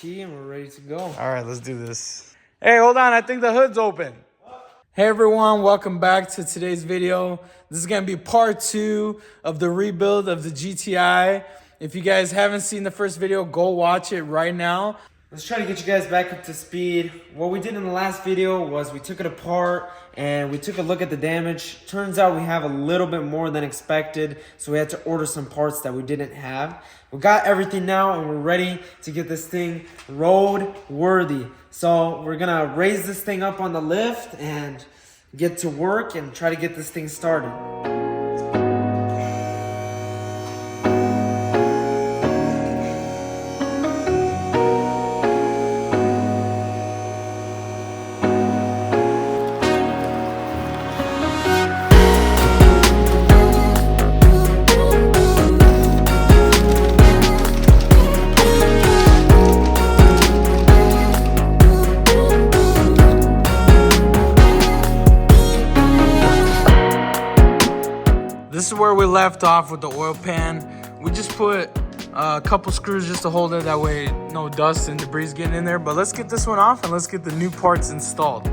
key and we're ready to go. All right, let's do this. Hey, hold on. I think the hood's open. Hey everyone, welcome back to today's video. This is gonna be part 2 of the rebuild of the GTI. If you guys haven't seen the first video, go watch it right now. Let's try to get you guys back up to speed. What we did in the last video was we took it apart and we took a look at the damage. Turns out we have a little bit more than expected, so we had to order some parts that we didn't have. We got everything now and we're ready to get this thing road worthy. So we're gonna raise this thing up on the lift and get to work and try to get this thing started. This is where we left off with the oil pan. We just put a couple screws just to hold it, that way no dust and debris getting in there. But let's get this one off and let's get the new parts installed.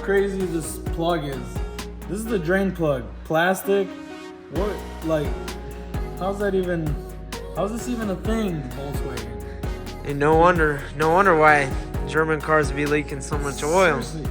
Crazy this plug is. This is the drain plug. Plastic. What, like, how's this even a thing, Volkswagen? And no wonder why German cars be leaking so much oil. Seriously.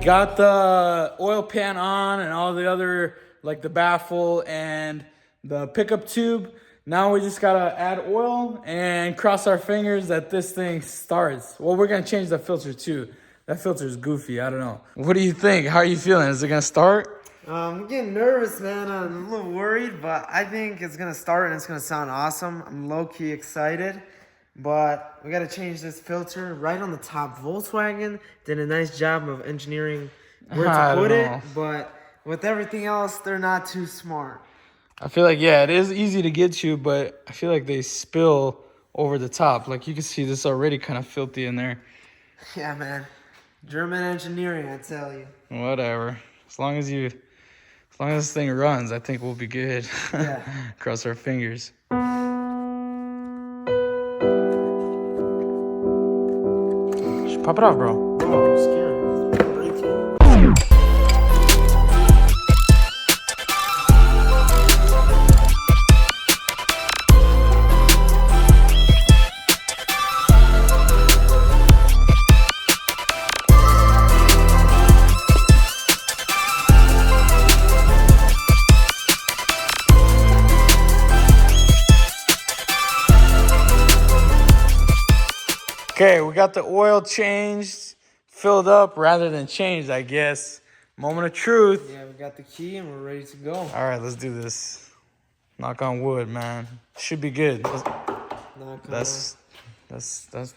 Got the oil pan on and all the other, like the baffle and the pickup tube. Now we just gotta add oil and cross our fingers that this thing starts. Well, we're gonna change the filter too. That filter is goofy, I don't know. What do you think? How are you feeling? Is it gonna start? I'm getting nervous, man. I'm a little worried, but I think it's gonna start and it's gonna sound awesome. I'm low-key excited. But we got to change this filter right on the top. Volkswagen did a nice job of engineering where to put it, but with everything else, they're not too smart. I feel like, yeah, it is easy to get to, but I feel like they spill over the top. Like you can see this already kind of filthy in there. Yeah, man. German engineering, I tell you. Whatever. As long as this thing runs, I think we'll be good. Yeah. Cross our fingers. Pop it off, bro. Bro, I'm scared. Okay, we got the oil changed, filled up rather than changed, I guess. Moment of truth. Yeah, we got the key and we're ready to go. All right, let's do this. Knock on wood, man. Should be good.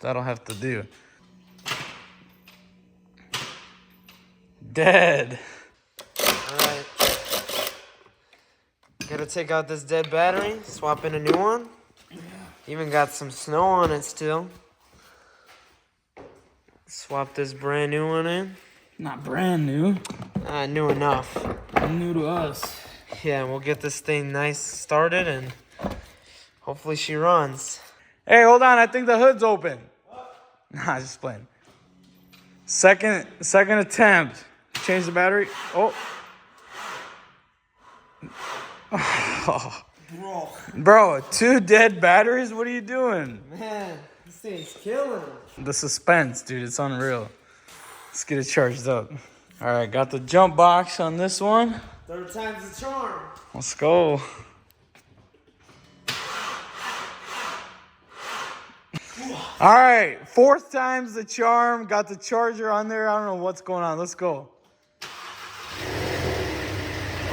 That'll have to do. Dead. All right. Gotta take out this dead battery, swap in a new one. Even got some snow on it still. Swap this brand new one in. Not brand new. New enough. New to us. Yeah, we'll get this thing nice started and hopefully she runs. Hey, hold on. I think the hood's open. Nah, just playing. Second attempt. Change the battery. Oh. Bro, 2 dead batteries? What are you doing? Man, this thing's killing him. The suspense, dude, it's unreal. Let's get it charged up. All right, got the jump box on this one. 3rd time's the charm. Let's go. All right, 4th time's the charm. Got the charger on there. I don't know what's going on. Let's go.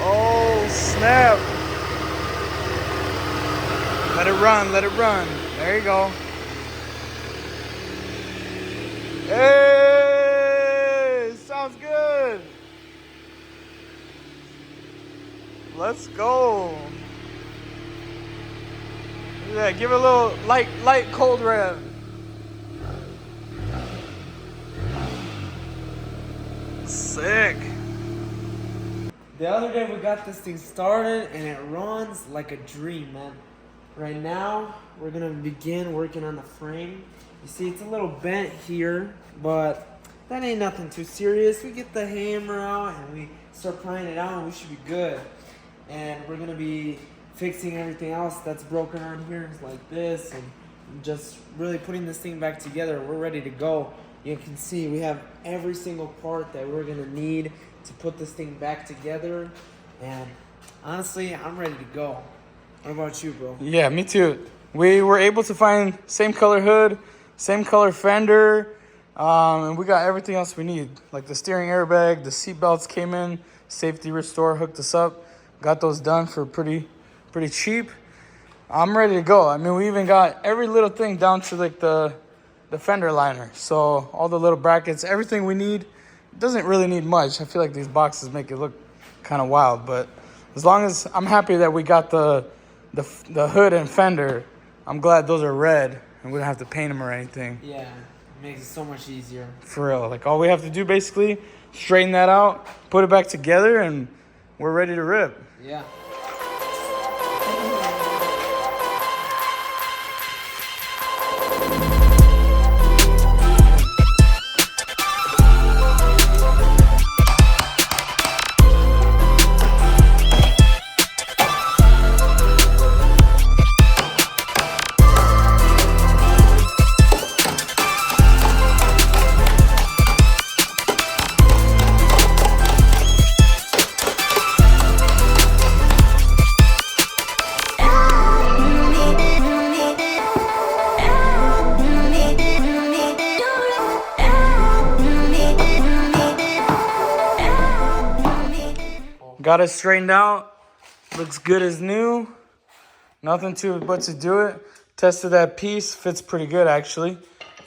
Oh, snap. Let it run, let it run. There you go. Hey, sounds good. Let's go. Yeah, give it a little light cold rev. Sick. The other day we got this thing started and it runs like a dream, man. Right now, we're gonna begin working on the frame. You see, it's a little bent here, but that ain't nothing too serious. We get the hammer out and we start prying it out and we should be good. And we're gonna be fixing everything else that's broken on here, like this, and just really putting this thing back together. We're ready to go. You can see we have every single part that we're gonna need to put this thing back together. And honestly, I'm ready to go. What about you, bro? Yeah, me too. We were able to find same color hood, same color fender, and we got everything else we need. Like the steering airbag, the seat belts came in, safety restore hooked us up. Got those done for pretty cheap. I'm ready to go. I mean, we even got every little thing down to like the fender liner. So all the little brackets, everything we need. It doesn't really need much. I feel like these boxes make it look kind of wild, but as long as I'm happy that we got the hood and fender, I'm glad those are red and we don't have to paint them or anything. Yeah, it makes it so much easier. For real. Like all we have to do basically, straighten that out, put it back together, and we're ready to rip. Yeah. Got it straightened out. Looks good as new. Nothing to but to do it. Tested that piece. Fits pretty good, actually.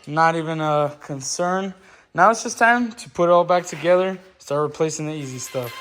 Not even a concern. Now it's just time to put it all back together. Start replacing the easy stuff.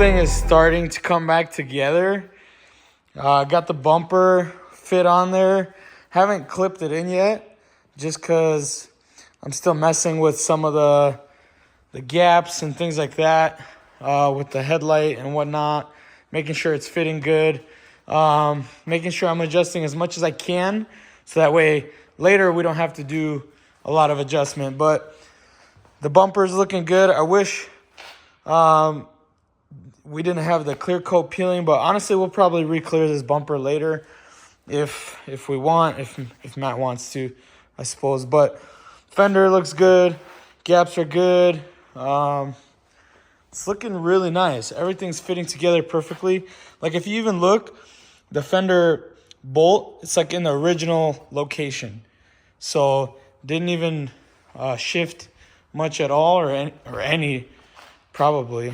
thing is starting to come back together. Got the bumper fit on there. Haven't clipped it in yet, just because I'm still messing with some of the gaps and things like that with the headlight and whatnot, making sure it's fitting good, making sure I'm adjusting as much as I can, so that way later we don't have to do a lot of adjustment. But the bumper's looking good. I wish we didn't have the clear coat peeling, but honestly we'll probably re-clear this bumper later if we want, if Matt wants to, I suppose. But fender looks good, gaps are good. It's looking really nice. Everything's fitting together perfectly. Like if you even look, the fender bolt, it's like in the original location, so didn't even shift much at all, or any probably.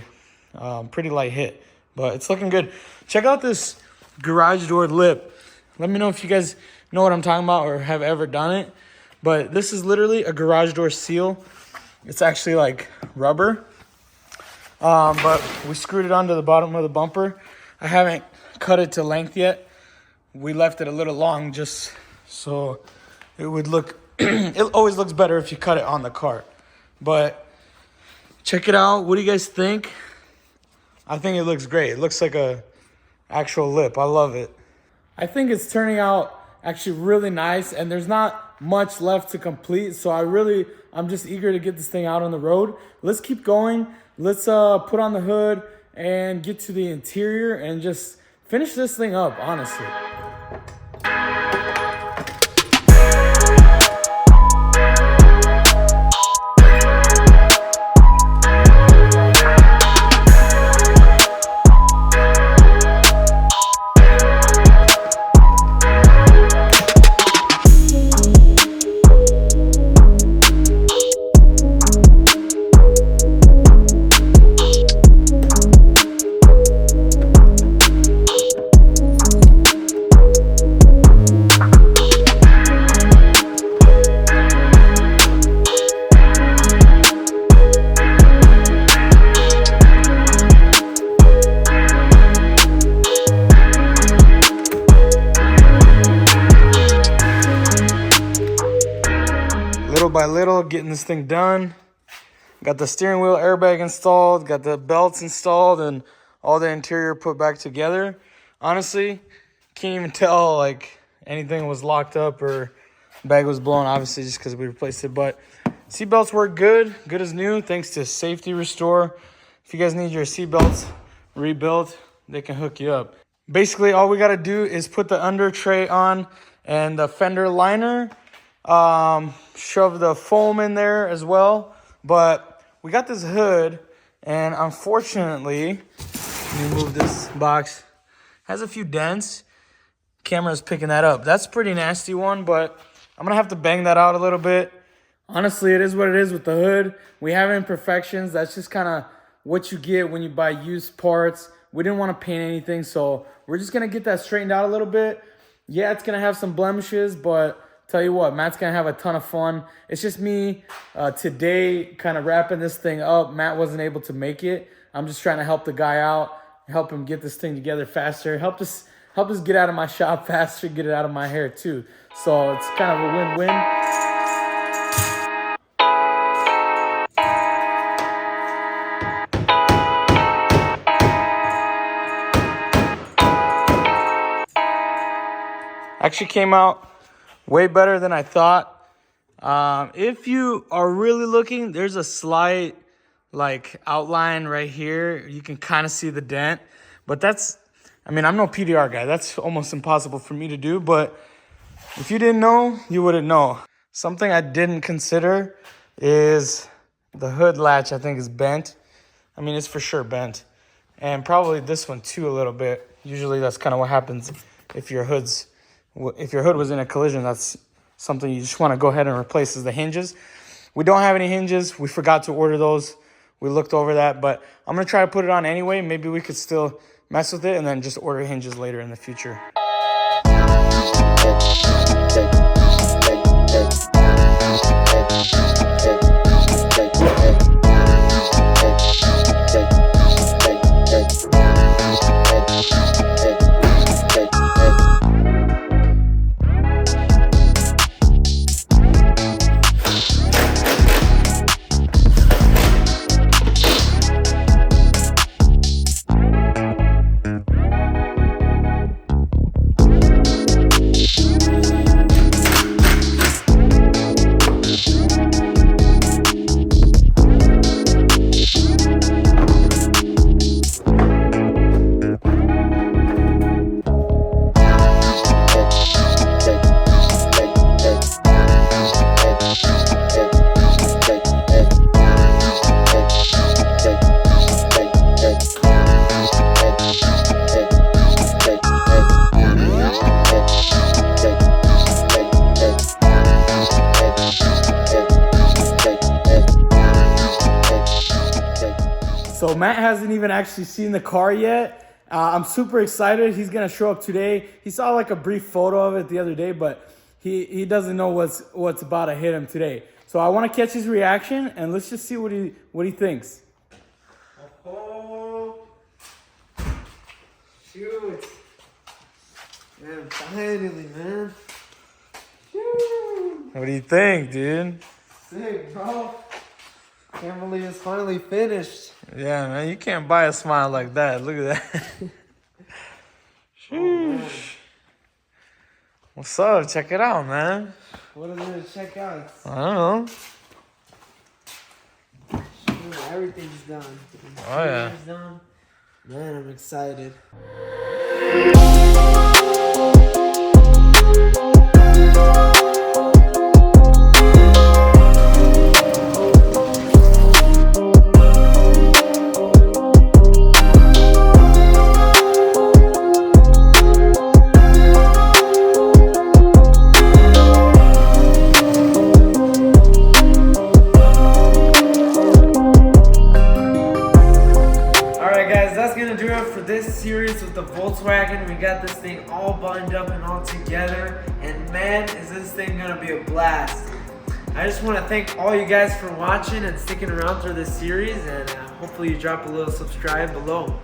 Pretty light hit, but it's looking good. Check out this garage door lip. Let me know if you guys know what I'm talking about or have ever done it. But this is literally a garage door seal. It's actually like rubber. But we screwed it onto the bottom of the bumper. I haven't cut it to length yet. We left it a little long just so it would look, it always looks better if you cut it on the car. But check it out. What do you guys think? I think it looks great. It looks like a actual lip. I love it. I think it's turning out actually really nice, and there's not much left to complete. So I'm just eager to get this thing out on the road. Let's keep going. Let's put on the hood and get to the interior and just finish this thing up, honestly. Little by little, getting this thing done. Got the steering wheel airbag installed, got the belts installed, and all the interior put back together. Honestly, can't even tell like anything was locked up or bag was blown, obviously just because we replaced it. But seatbelts work good as new, thanks to Safety Restore. If you guys need your seatbelts rebuilt, they can hook you up. Basically, all we got to do is put the under tray on and the fender liner. Shove the foam in there as well. But we got this hood, and unfortunately, let me move this box, has a few dents. Camera's picking that up. That's a pretty nasty one, but I'm gonna have to bang that out a little bit. Honestly, it is what it is with the hood. We have imperfections. That's just kind of what you get when you buy used parts. We didn't want to paint anything, so we're just gonna get that straightened out a little bit. Yeah, it's gonna have some blemishes, but tell you what, Matt's gonna have a ton of fun. It's just me today kind of wrapping this thing up. Matt wasn't able to make it. I'm just trying to help the guy out, help him get this thing together faster, help us get out of my shop faster, get it out of my hair too. So it's kind of a win-win. Actually came out way better than I thought. If you are really looking, there's a slight like outline right here. You can kind of see the dent, but that's, I mean, I'm no PDR guy. That's almost impossible for me to do, but if you didn't know, you wouldn't know. Something I didn't consider is the hood latch, I think, is bent. I mean, it's for sure bent. And probably this one too a little bit. Usually that's kind of what happens if your hood was in a collision. That's something you just want to go ahead and replace, is the hinges. We don't have any hinges. We forgot to order those. We looked over that, but I'm going to try to put it on anyway. Maybe we could still mess with it and then just order hinges later in the future. So Matt hasn't even actually seen the car yet. I'm super excited. He's gonna show up today. He saw like a brief photo of it the other day, but he doesn't know what's about to hit him today. So I want to catch his reaction, and let's just see what he thinks. Oh, shoot. Man, finally, man. Woo. What do you think, dude? Sick, bro. Can't believe it's finally finished. Yeah, man, you can't buy a smile like that. Look at that. Oh, What's up? Check it out, man. what is it to check out? I don't know. Shoot, everything's done. Oh, yeah. Everything's done. Man, I'm excited. Series with the Volkswagen. We got this thing all buttoned up and all together, and man, is this thing gonna be a blast. I just want to thank all you guys for watching and sticking around through this series, and hopefully you drop a little subscribe below.